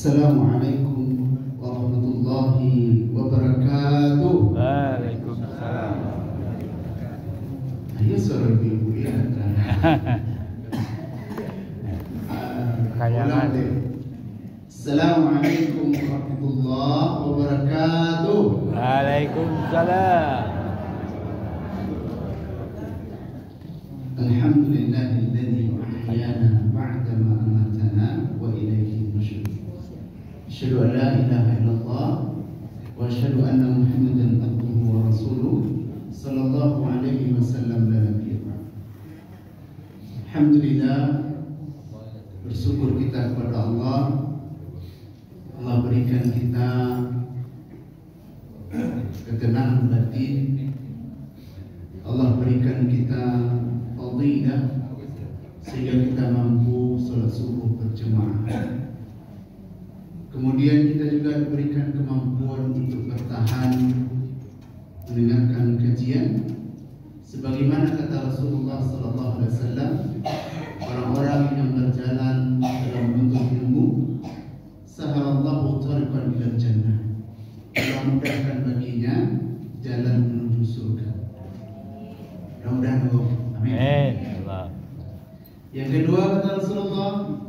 Assalamualaikum warahmatullahi wabarakatuh. Waalaikumsalam. Ayo suara ibu ya. Kayangan. Assalamualaikum warahmatullahi wabarakatuh. Waalaikumsalam. Alhamdulillahilladzi ahyana ba'da ma amatana wa ilaihi nusyur. Asyhadu an la ilaha illallah wa asyhadu anna Muhammadan abduhu wa rasuluh sallallahu alaihi wasallam la nabiyya ba'd. Alhamdulillah, bersyukur kita kepada Allah. Allah berikan kita ketenangan batin. Allah berikan kita fadilah sehingga kita mampu sholat subuh berjemaah. Kemudian kita juga diberikan kemampuan untuk bertahan mendengarkan kajian, sebagaimana kata Rasulullah SAW, orang-orang yang berjalan dalam menuntut ilmu, sahalallahu tariqan ilal jannah. Allah mudahkan baginya jalan menuju surga. Mudah-mudahan. Amin. Yang kedua kata Rasulullah,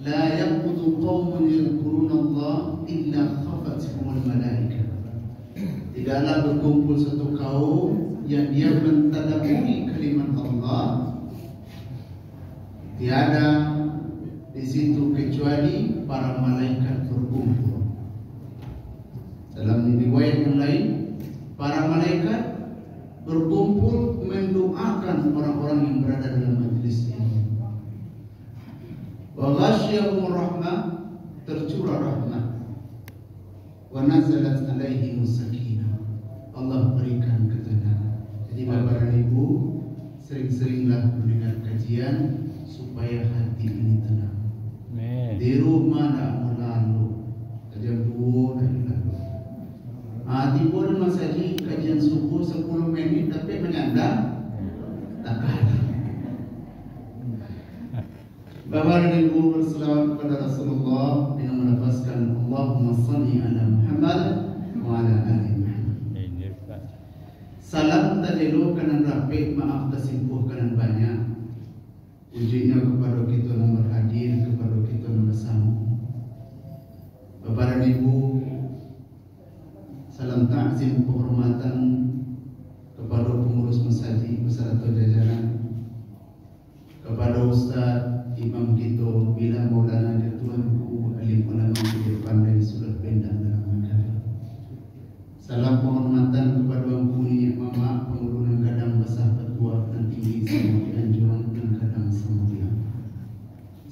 la yaqutu qaumun yadhkuruna Allah illa khafathumul malaikah. Tidaklah berkumpul satu kaum yang dia mentadabburi kalimat Allah, tiada di situ kecuali para malaikat berkumpul. Dalam riwayat yang lain, para malaikat berkumpul mendoakan orang-orang yang berada dalam majelis ini. Wa ghasyiyahumur rahmah, tercurah rahmat. Wa nazalat alaihimus sakinah, Allah berikan ketenangan. Jadi Bapak dan Ibu, sering-seringlah mendengar kajian supaya hati ini tenang. Di rumah tak melalu, kajian dua dan lalu. Di pun masaji kajian subuh 10 menit tapi menyandang tak ada. Bapak dan Ibu berselawat kepada Rasulullah dengan melafazkan Allahumma salli ala Muhammad wa ala ali Muhammad. Salam tadilu kanan rapi, maaf tersimpuh kanan banyak. Ujinya kepada kita yang berhadir, kepada kita yang bersama. Bapak dan Ibu, salam takzim penghormatan kepada pengurus masjid beserta jajaran, kepada Ustaz Imam kita bila Maulana dia tuanku alim ulama yang pandai surat pendek dalam negara. Salam penghormatan kepada Wangku Nini Mama pengurunan kadang basah petua dan tinggi sama di anjuran dan kadang sama dia.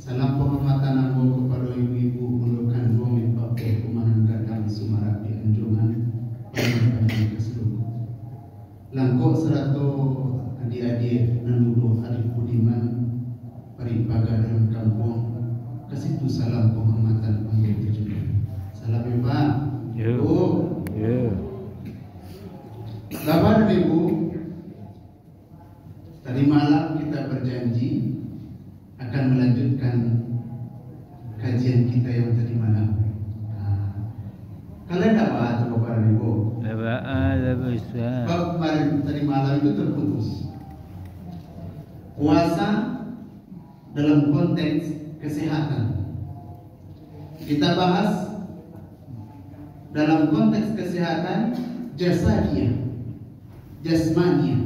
Salam penghormatan aku kepada ibu-ibu menurunkan dua mimpake kumanan kadang sumarak di anjuran pada keseluruh. Langkok serato adik-adik nanuduh adik budiman paripaga dalam kampung, kasih tu salam penghormatan panggil itu juga. Salam ya Pak. Ya. Bapak dan Ibu, tadi malam kita berjanji akan melanjutkan kajian kita yang tadi malam. Kalian dapat Bapak dan Ibu? Dapat. Sebab kemarin tadi malam itu terputus. Puasa dalam konteks kesehatan. Kita bahas dalam konteks kesehatan jasadiyah, jasmania.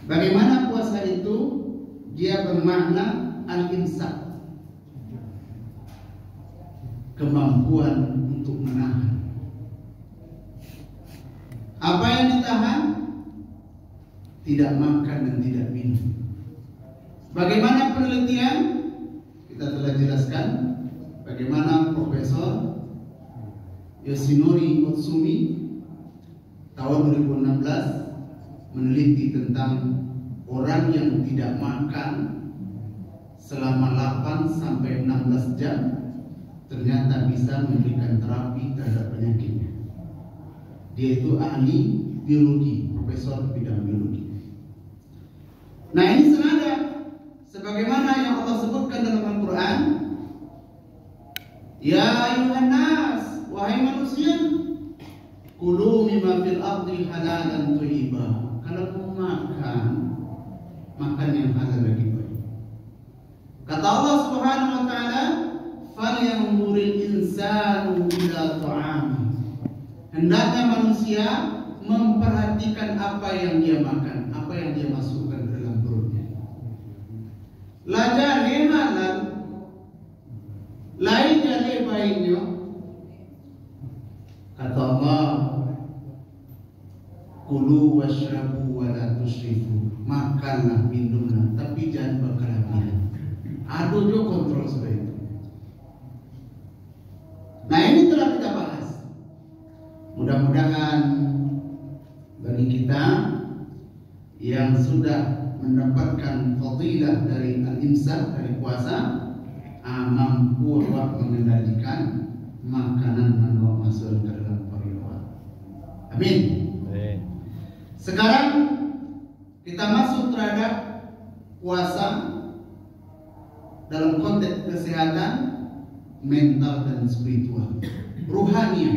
Bagaimana puasa itu dia bermakna al-imsak, kemampuan untuk menahan. Apa yang ditahan? Tidak makan dan tidak minum. Bagaimana penelitian? Kita telah jelaskan bagaimana Profesor Yoshinori Otsumi tahun 2016 meneliti tentang orang yang tidak makan selama 8 sampai 16 jam ternyata bisa memberikan terapi terhadap penyakitnya. Dia itu ahli biologi, profesor bidang biologi. Nah, ini senada sebagaimana yang Allah sebutkan dalam Al-Quran, Ya ayuhan nas, wahai manusia, kulu mimma fil ardi halalan thayyiba. Kalau mau makan, makan yang halal lagi baik. Kata Allah Subhanahu wa taala, falyanzuril insanu ila ta'ami. Hendaknya manusia memperhatikan apa yang dia makan, apa yang dia masukkan ke dalam perutnya. Lajale halal, lain jale baiknya. Kata Allah, kulu washrabu wa la tusrifu. Makanlah, minumlah, tapi jangan berkelebihan. Ada juga kontrol seperti itu. Nah, ini telah kita bahas. Mudah-mudahan bagi kita yang sudah mendapatkan fadilah dari al-imsak, dari puasa, mampu mengendalikan makanan yang masuk ke dalam perut. Amin. Sekarang kita masuk terhadap puasa dalam konteks kesehatan mental dan spiritual, ruhani.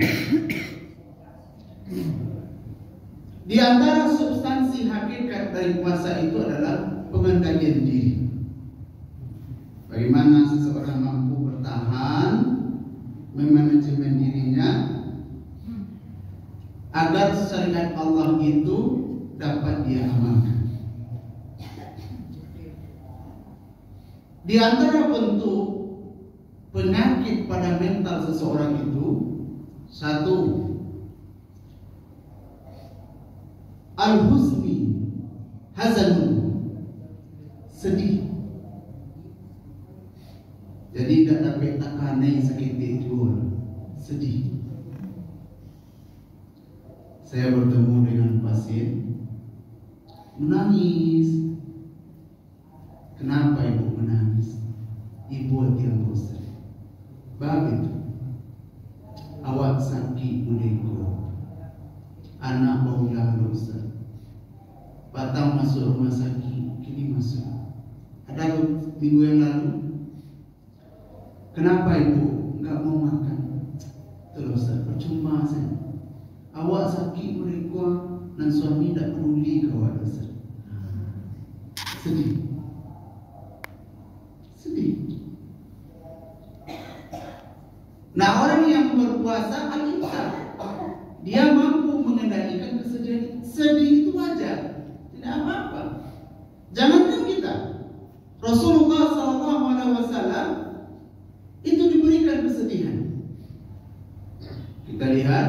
Di antara substansi hakikat dari puasa itu adalah pengendalian diri. Bagaimana seseorang mampu bertahan, memanajemen dirinya agar syariat Allah itu dapat dia amalkan. Di antara bentuk penyakit pada mental seseorang itu, satu, al-huzni, hazanun, sedih. Jadi tidak dapat takanai sakit tidur, sedih. Saya bertemu dengan pasien menangis. Kenapa ibu menangis? Ibu tidak bosan. Bab itu, awak sakit muliku, anak baulah dosa. Batang masuk rumah sakit, kini masuk. Ada minggu yang lalu. Kenapa ibu enggak mau makan? Terus percuma saya. Awak sakit mereka dan suami tidak peduli ke awak dosa. Sedih. Nah, orang yang berpuasa al-imsak, dia mampu mengendalikan kesedihan. Sedih itu wajar, tidak apa-apa. Jangankan kita, Rasulullah SAW itu diberikan kesedihan. Kita lihat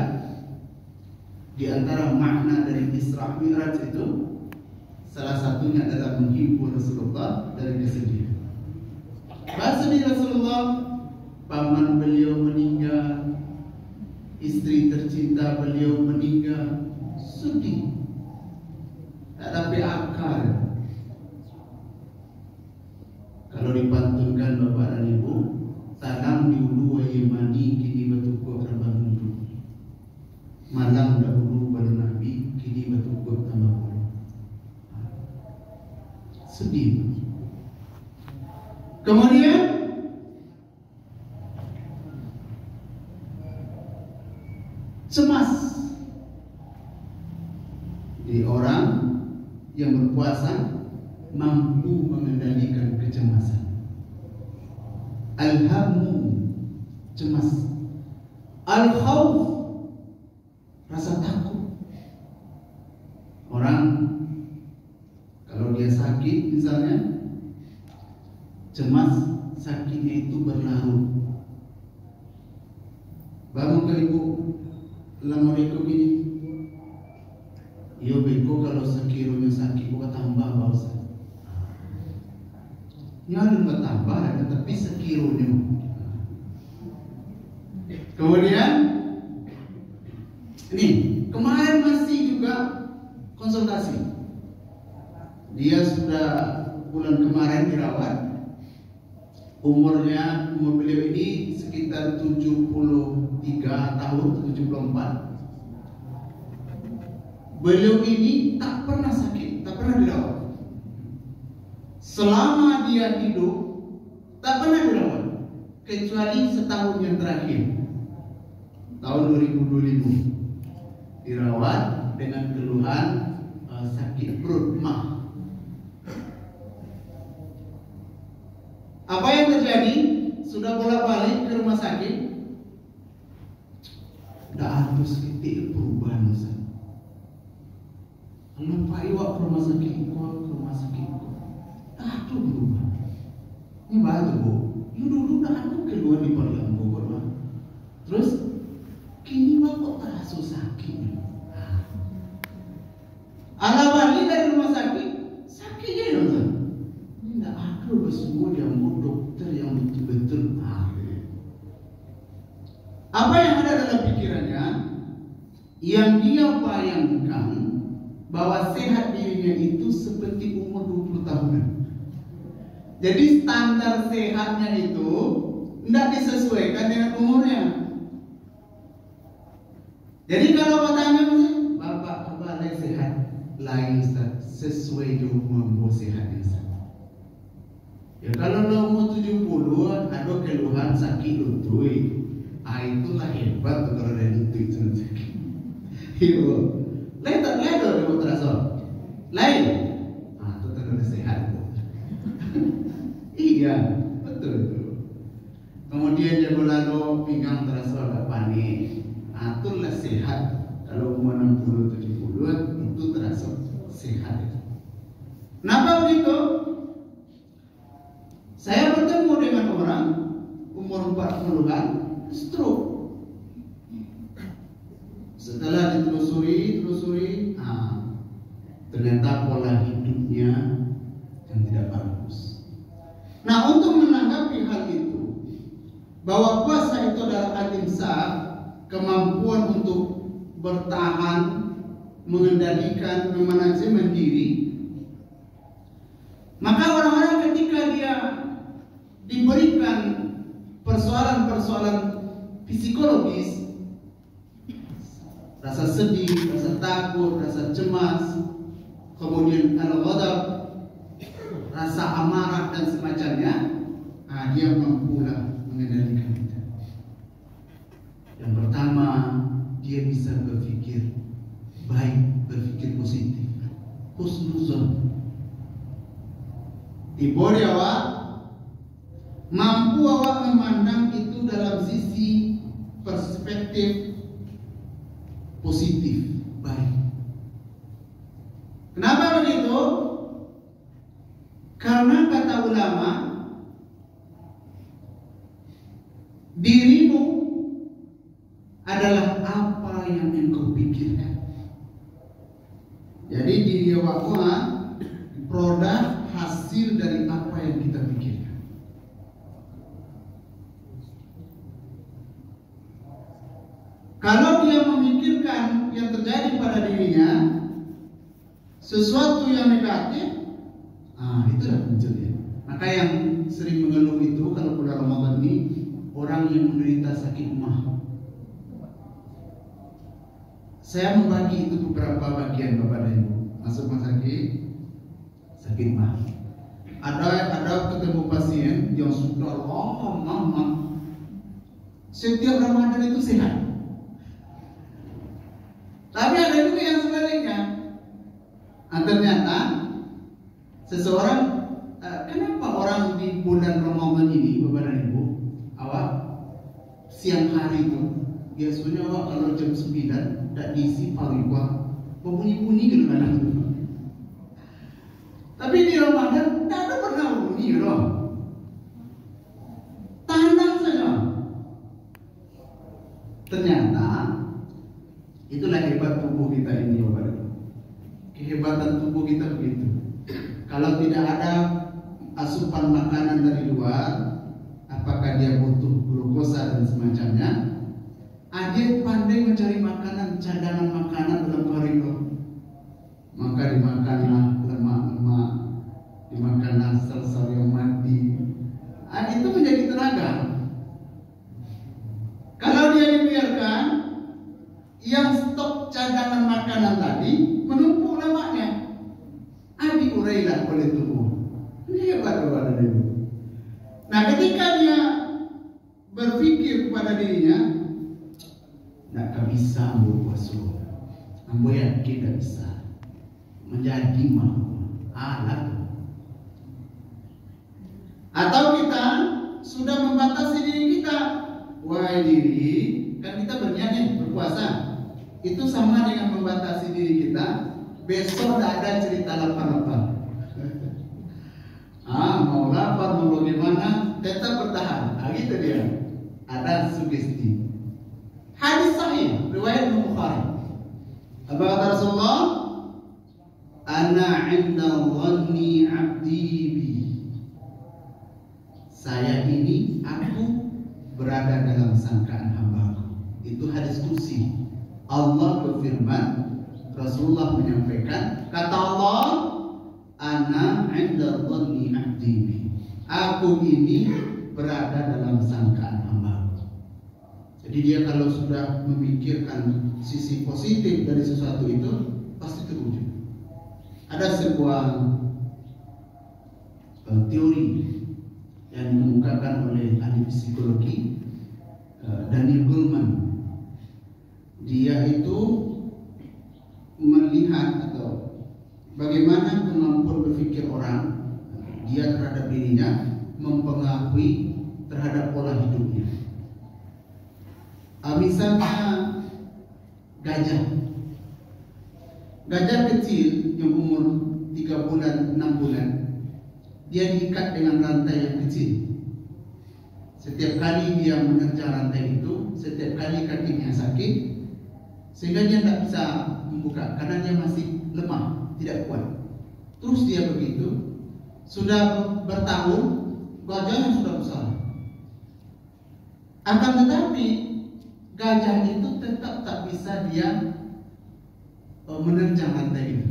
di antara makna dari Isra Mi'raj itu, salah satunya adalah menghibur Rasulullah dari kesedihan. Bahasa di Rasulullah, paman beliau meninggal, istri tercinta beliau meninggal, sedih, tak dapat akal. Kalau dipantunkan bapak dan ibu, tanam di ulu Yemani kini betukuk tambah mundur, malam dahulu baru Nabi kini betukuk tambah mundur. Sedih. Kemudian cemas. Di orang yang berpuasa mampu mengendalikan kecemasan. Al-hammu, cemas. Al-khawf, rasa takut. Orang kalau dia sakit misalnya, cemas, sakitnya itu berlarut. Bangun ke ibu, lama beko gini. Yo beko kalau sekiranya sakit bukan tambah bausa. Nyalun bertambah ada tapi sekiranya. Kemudian ini kemarin masih juga konsultasi. Dia sudah bulan kemarin dirawat. Umur beliau ini sekitar 73 tahun, 74. Beliau ini tak pernah sakit, tak pernah dirawat. Selama dia hidup, tak pernah dirawat. kecuali setahun yang terakhir, tahun 2025, dirawat dengan keluhan sakit perut mah. Apa yang terjadi? Sudah bolak-balik ke rumah sakit, tidak ada sedikit perubahan. Kenapa iwak ke rumah sakit? Aduh berubah. Ini batu bu. Lu dulu dah aku keluar di Parlemen Bogor mah. Terus kini mah kok terasa sakit. Ala balik dari rumah sakit, sakitnya nonton. Tidak ada semua yang dokter yang betul-betul ahli. Apa yang ada dalam pikirannya? Yang dia bayangkan bahwa sehat dirinya itu seperti umur 20 tahunan. Jadi standar sehatnya itu tidak disesuaikan dengan umurnya. Jadi kalau bertanya, Bapak lain sehat, lain Ustaz, sesuai dengan umur sehatnya Ustaz. Ya kalau lo umur 70 ada keluhan sakit lutut, itulah hebat tuh kalau ada lutut sakit. Iya, lain ada terasa, lain, itu tanda sehat. Iya, betul itu. Kemudian dia lalu pinggang terasa agak panik, itulah sehat. Kalau umur 60-70 itu terasa sehat. Kenapa begitu? Saya bertemu dengan orang umur 40-an stroke. Setelah ditelusuri, ternyata pola hidupnya yang tidak bagus. Nah, untuk menanggapi hal itu, bahwa puasa itu adalah al-imsak, kemampuan untuk bertahan, mengendalikan, memanajemen diri, maka orang-orang ketika dia diberikan persoalan-persoalan psikologis, rasa sedih, rasa takut, rasa cemas, kemudian al-ghadab, rasa amarah dan semacamnya, dia mampulah mengendalikan itu. Yang pertama, dia bisa berpikir baik, berpikir positif, husnuzon. Diberi awak, mampu awak memandang itu dalam sisi perspektif positif, baik. Kenapa begitu? Karena kata ulama, dirimu adalah apa yang engkau pikirkan. Jadi diri awak produk hasil dari apa yang kita pikirkan. Kalau dia memikirkan yang terjadi pada dirinya sesuatu yang negatif, itulah munculnya. Maka yang sering mengeluh itu kalau bulan Ramadan ini orang yang menderita sakit mah. Saya membagi itu beberapa bagian Bapak dan Ibu. Masuk rumah sakit mah. Ada ketemu pasien yang sudah lama setiap Ramadan itu sehat. Tapi ada juga yang sebaliknya. Ternyata seseorang, kenapa orang di bulan Ramadan ini, Bapak dan Ibu, awak siang hari itu biasanya awak kalau jam 9 tak diisi pariwak, berbunyi-bunyi kadang-kadang. Tapi di Ramadan tak ada pernah berbunyi loh. Tenang saja. Ternyata itulah hebat tubuh kita ini, Bapak dan Ibu. Kehebatan tubuh kita begitu. Kalau tidak ada asupan makanan dari luar, apakah dia butuh glukosa dan semacamnya, dia pandai mencari makanan, cadangan makanan dalam koridor. Maka dimakanlah lemak-lemak, dimakanlah sel-sel yang mati. Itu menjadi tenaga. Kalau dia dibiarkan, yang stok cadangan makanan tadi menumpuk lemaknya, diurailah oleh tubuh. Ini hebat Bapak dan Ibu. Nah, ketika dia kepada dirinya, tidak bisa ambo puasa, ambo yakin tidak bisa menjadi mau alat. Atau kita sudah membatasi diri kita, wahai diri, kan kita berniat berpuasa, itu sama dengan membatasi diri kita. Besok tidak ada cerita lapar-lapar. Mau lapar mau bagaimana, tetap bertahan. Gitu dia. Ada sugesti. Hadis sahih riwayat Bukhari. Apa kata Rasulullah? Ana 'inda dhanni 'abdi bi. Saya ini, aku berada dalam sangkaan hambaku. Itu hadis qudsi. Allah berfirman, Rasulullah menyampaikan, kata Allah, ana 'inda dhanni 'abdi bi. Aku ini berada dalam sangkaan hambaku. Jadi dia kalau sudah memikirkan sisi positif dari sesuatu itu, pasti terwujud. Ada sebuah teori yang dikemukakan oleh ahli psikologi, Daniel Goleman. Dia itu melihat atau bagaimana kemampuan berpikir orang, dia terhadap dirinya mempengaruhi terhadap pola hidupnya. Misalnya gajah kecil yang umur 3 bulan, 6 bulan, dia diikat dengan rantai yang kecil. Setiap kali dia menerjang rantai itu, setiap kali kakinya sakit, sehingga dia tidak bisa membuka karena dia masih lemah, tidak kuat. Terus dia begitu, sudah bertahun, gajahnya sudah besar. Akan tetapi gajah itu tetap tak bisa dia menerjang rantai itu.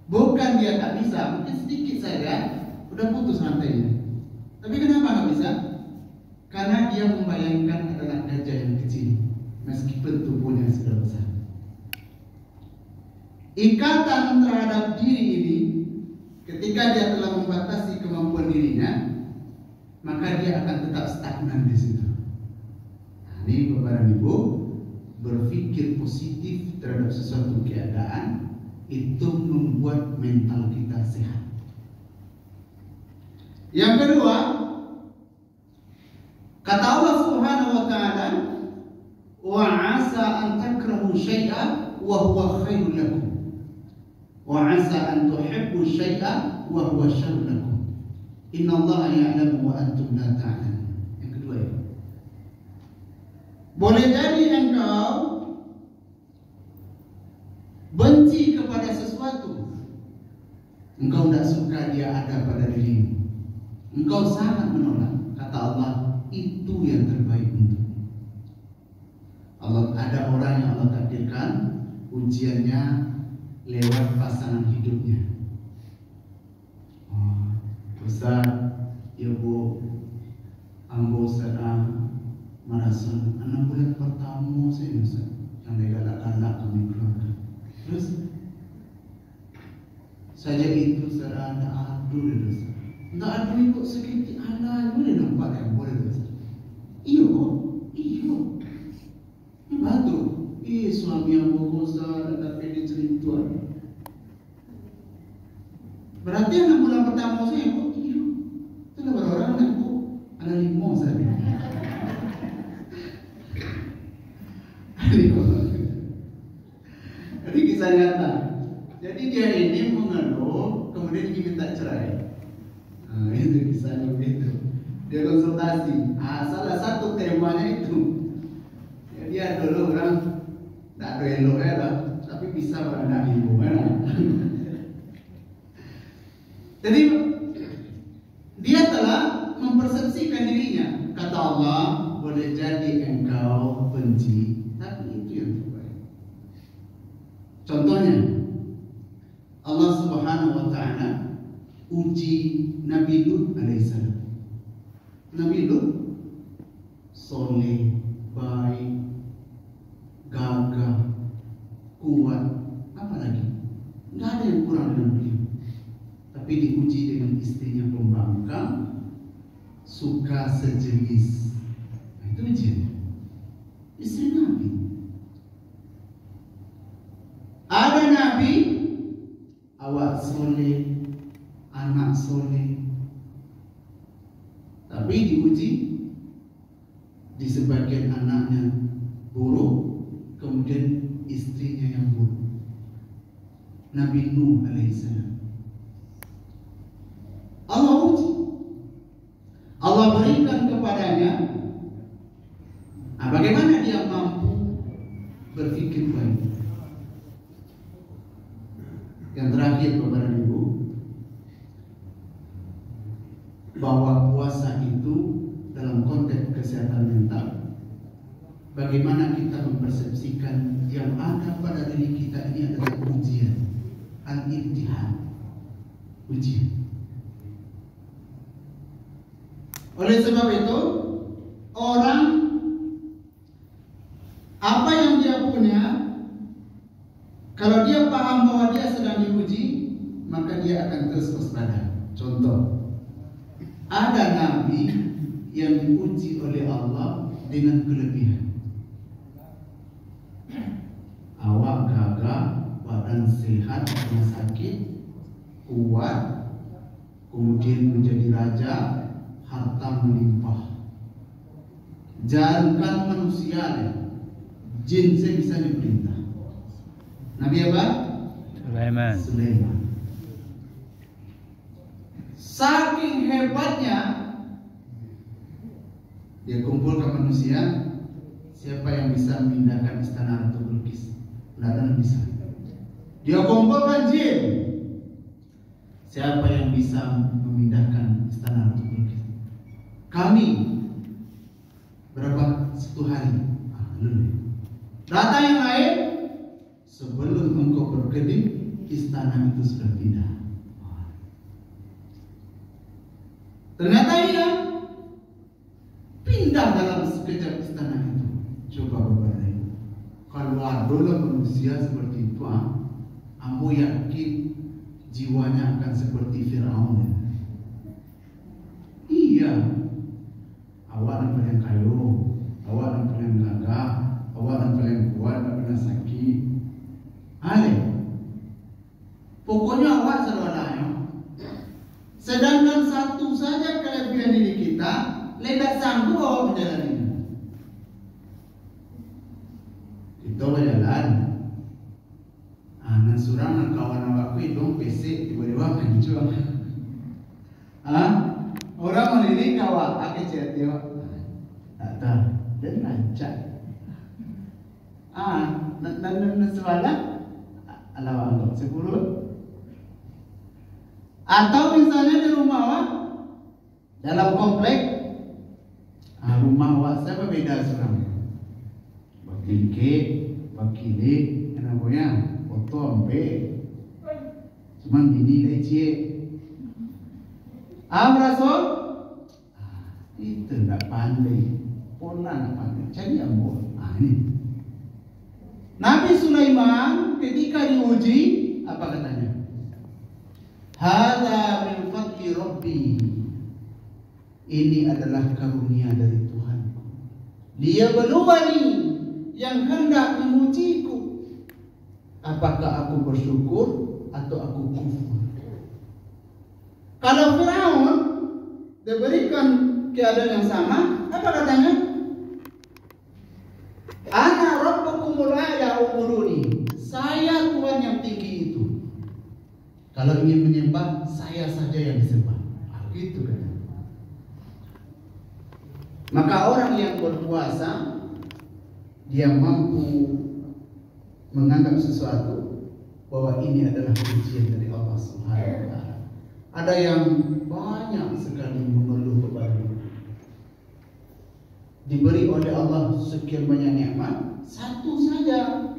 Bukan dia tak bisa, mungkin sedikit saja udah putus rantainya. Tapi kenapa nggak bisa? Karena dia membayangkan adalah gajah yang kecil, meskipun tubuhnya sudah besar. Ikatan terhadap diri ini, ketika dia telah membatasi kemampuan dirinya, maka dia akan tetap stagnan di situ. Nah, ini Bapak dan Ibu, berpikir positif terhadap sesuatu keadaan itu membuat mental kita sehat. Yang kedua, kata Allah Subhanahu wa taala, wa 'asa an takrahu syai'an wa huwa khairul lakum. Wa 'asa an tuhibbu syai'an wa huwa syarrun lakum. Innallaha ya'lamu wa antum la ta'lamun. Yang kedua ya. Boleh jadi engkau benci kepada sesuatu, engkau tidak suka dia ada pada dirimu, engkau sangat menolak. Kata Allah, itu yang terbaik untukmu. Allah, ada orang yang Allah takdirkan ujiannya lewat pasangan hidupnya. Ustaz, ya Bu, ambo sedang merasa 6 bulan pertama saya Ustaz, yang galak-galak kami keluarga. Terus saja itu saya ada adu deh Ustaz. Nggak adu kok sedikit ada boleh nampak yang boleh Ustaz. Iyo. Batu. Suami yang Ustaz ada pilih cerituan. Berarti 6 bulan pertama saya iyo. Itu berapa orang kan Bu? Ada 5 saja. Jadi kisah nyata. Jadi dia ini mengeluh, kemudian dia minta cerai. Itu kisahnya begitu. Dia konsultasi. Salah satu temanya itu. Jadi ada dulu orang tak ada elok lah, tapi bisa beranak ibu mana. Jadi dia telah mempersepsikan dirinya. Kata Allah, boleh jadi engkau benci, tapi itu yang terbaik. Contohnya, Allah Subhanahu wa taala uji Nabi Lut alaihissalam. Nabi Lut soleh, baik, gagah, kuat, apa lagi? Tidak ada yang kurang dengan beliau. Tapi diuji dengan istrinya pembangkang, suka sejenis. Nah, itu ujian. Istri Nabi. Ada Nabi awak soleh, anak soleh, tapi diuji di sebagian anaknya buruk, kemudian istrinya yang buruk. Nabi Nuh alaihissalam Allah uji, Allah berikan kepadanya bagaimana dia mampu berpikir baik. Yang terakhir Bapak dan Ibu, bahwa puasa itu dalam konteks kesehatan mental, bagaimana kita mempersepsikan yang ada pada diri kita ini adalah ujian, al-imtihan, ujian. Oleh sebab itu, orang apa yang dia punya, kalau dia paham bahwa dia sedang diuji, maka dia akan terus waspada. Contoh, ada nabi yang diuji oleh Allah dengan kelebihan. Awak gagah, badan sehat, tidak sakit, kuat, kemudian menjadi raja, harta melimpah. Jangan manusia, jin saya bisa diperintah. Nabi apa? Sulaiman. Saking hebatnya dia kumpulkan manusia, siapa yang bisa memindahkan istana Ratu Bilqis? Tidak ada yang bisa. Dia kumpulkan jin, siapa yang bisa memindahkan istana Ratu Bilqis? Kami. Berapa? 1 hari. Data yang lain, sebelum engkau berkedip, istana itu sudah pindah. Ternyata iya, pindah dalam sekejap istana itu. Coba Bapak Ibu, kalau ada manusia seperti itu, aku yakin jiwanya akan seperti Firaun. Iya, awak yang paling kaya, awak yang paling gagah, awak yang paling kuat, tak pernah sakit. Ale, pokoknya awak selalu. Sedangkan satu saja kelebihan diri kita, tidak sanggup awak menjalani. Kita berjalan, anak surang kawan awakku itu PC tiba-tiba hancur. Orang melirik awak, aku chat dia, tak tahu, dan lancar. Dan semalam, alawak anggap 10. Atau misalnya di rumah awak, dalam komplek, rumah awak saya berbeda sekarang. Bakilke, bakile, namanya foto ampe, cuman bini leci. Rasul, itu nggak pandai, pola nggak pandai, cari yang boh. Ini Nabi Sulaiman ketika diuji, apa katanya? Hada min fadli Rabbi. Ini adalah karunia dari Tuhan. Dia beluani yang hendak mengujiku. Apakah aku bersyukur atau aku kufur? Kalau Firaun diberikan keadaan yang sama, apa katanya? Ana rabbukumul a'la ubuduni. Saya Tuhan yang tinggi itu. Kalau ingin menyembah, saya saja yang disembah. Gitu kan. Maka orang yang berpuasa, dia mampu menganggap sesuatu bahwa ini adalah ujian dari Allah Subhanahu wa Ta'ala. Ada yang banyak sekali mengeluh kepada Allah. Diberi oleh Allah sekian banyak nikmat, satu saja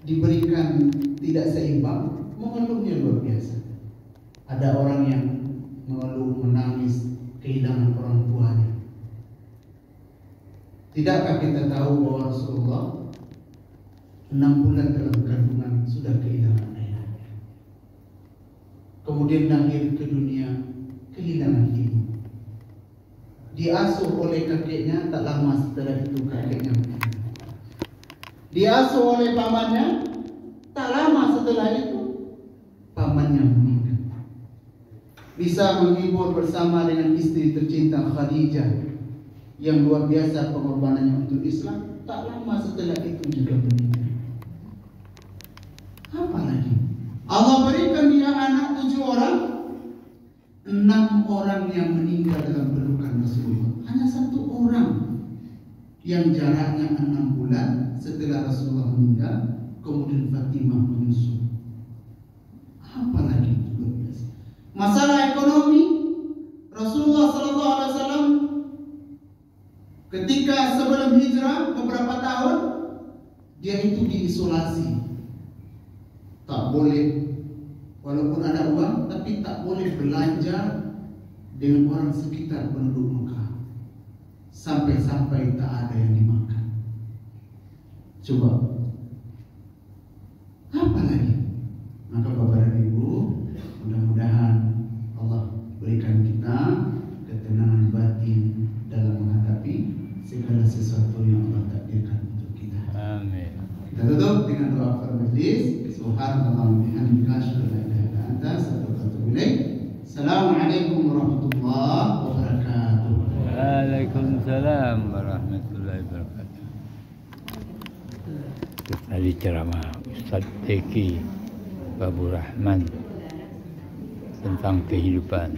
diberikan tidak seimbang, mengeluhnya luar biasa. Ada orang yang mengeluh menangis kehilangan orang tuanya. Tidakkah kita tahu bahwa Rasulullah 6 bulan dalam kandungan sudah kehilangan ayahnya, kemudian lahir ke dunia kehilangan ibu. diasuh oleh kakeknya, tak lama setelah itu kakeknya meninggal. Diasuh oleh pamannya, tak lama setelah itu pamannya meninggal. Bisa menghibur bersama dengan istri tercinta Khadijah yang luar biasa pengorbanannya untuk Islam, tak lama setelah itu juga meninggal. Apa lagi? Allah berikan dia anak 7 orang, 6 orang yang meninggal dalam pelukan Rasulullah. Hanya 1 orang yang jaraknya 6 bulan setelah Rasulullah meninggal, kemudian Fatimah menyusul. Apa lagi? Masalah ekonomi, Rasulullah SAW ketika sebelum hijrah beberapa tahun, dia itu diisolasi. Tak boleh, walaupun ada uang, tapi tak boleh belanja dengan orang sekitar penduduk Mekah. Sampai-sampai tak ada yang dimakan. Coba, apa lagi? Maka Bapak dan Ibu, mudah-mudahan Allah berikan kita ketenangan batin dalam menghadapi segala sesuatu yang Allah takdirkan untuk kita. Amin. Kita tutup dengan doa majlis. Subhanallah wa bihamdika asyhadu an la ilaha illa anta astaghfiruka wa atubu ilaik. Assalamualaikum warahmatullahi wabarakatuh. Waalaikumsalam warahmatullahi wabarakatuh. Tadi ceramah Ustaz Eki Babur Rahman tentang kehidupan.